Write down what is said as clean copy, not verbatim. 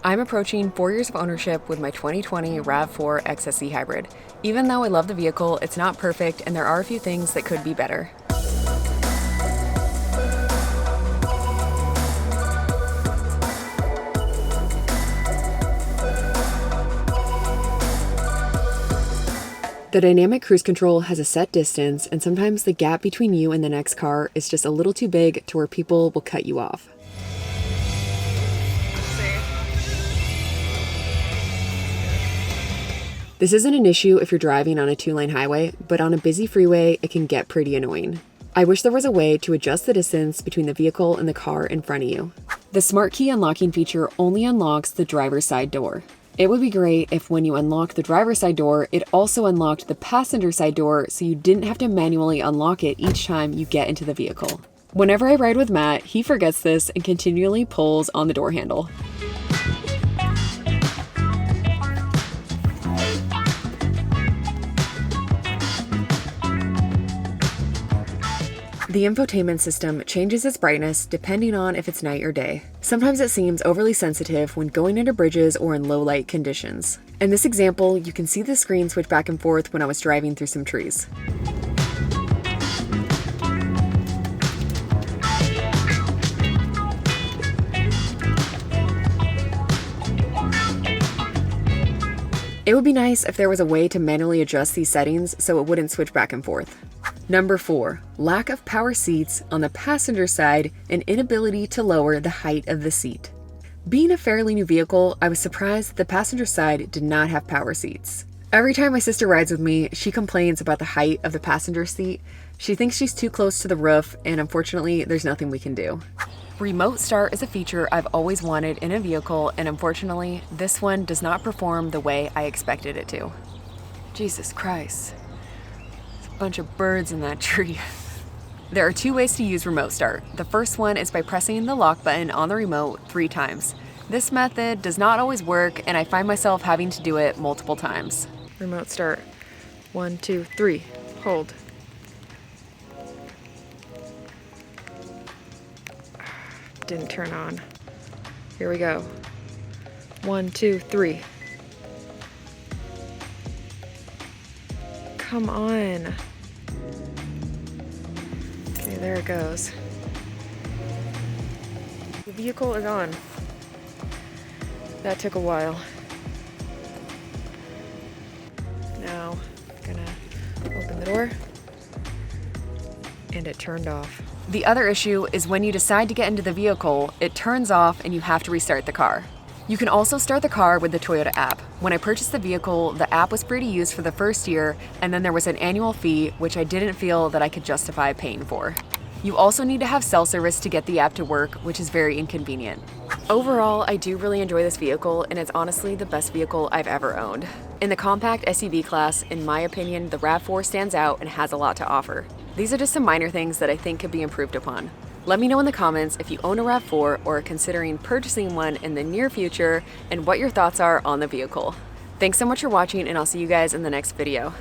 I'm approaching 4 years of ownership with my 2020 RAV4 XSE Hybrid. Even though I love the vehicle, it's not perfect and there are a few things that could be better. The dynamic cruise control has a set distance, and sometimes the gap between you and the next car is just a little too big to where people will cut you off. This isn't an issue if you're driving on a 2-lane highway, but on a busy freeway, it can get pretty annoying. I wish there was a way to adjust the distance between the vehicle and the car in front of you. The smart key unlocking feature only unlocks the driver's side door. It would be great if when you unlocked the driver's side door, it also unlocked the passenger side door so you didn't have to manually unlock it each time you get into the vehicle. Whenever I ride with Matt, he forgets this and continually pulls on the door handle. The infotainment system changes its brightness depending on if it's night or day. Sometimes it seems overly sensitive when going under bridges or in low light conditions. In this example, you can see the screen switch back and forth when I was driving through some trees. It would be nice if there was a way to manually adjust these settings so it wouldn't switch back and forth. Number 4, lack of power seats on the passenger side and inability to lower the height of the seat. Being a fairly new vehicle, I was surprised that the passenger side did not have power seats. Every time my sister rides with me, she complains about the height of the passenger seat. She thinks she's too close to the roof, and unfortunately, there's nothing we can do. Remote start is a feature I've always wanted in a vehicle, and unfortunately, this one does not perform the way I expected it to. Jesus Christ. Bunch of birds in that tree. There are 2 ways to use remote start. The first one is by pressing the lock button on the remote 3 times. This method does not always work, and I find myself having to do it multiple times. Remote start. 1, 2, 3. Hold. Didn't turn on. Here we go. 1, 2, 3. Come on. Okay, there it goes. The vehicle is on. That took a while. Now, I'm gonna open the door. And it turned off. The other issue is when you decide to get into the vehicle, it turns off and you have to restart the car. You can also start the car with the Toyota app. When I purchased the vehicle, the app was free to use for the first year, and then there was an annual fee, which I didn't feel that I could justify paying for. You also need to have cell service to get the app to work, which is very inconvenient. Overall, I do really enjoy this vehicle, and it's honestly the best vehicle I've ever owned. In the compact SUV class, in my opinion, the RAV4 stands out and has a lot to offer. These are just some minor things that I think could be improved upon. Let me know in the comments if you own a RAV4 or are considering purchasing one in the near future and what your thoughts are on the vehicle. Thanks so much for watching, and I'll see you guys in the next video.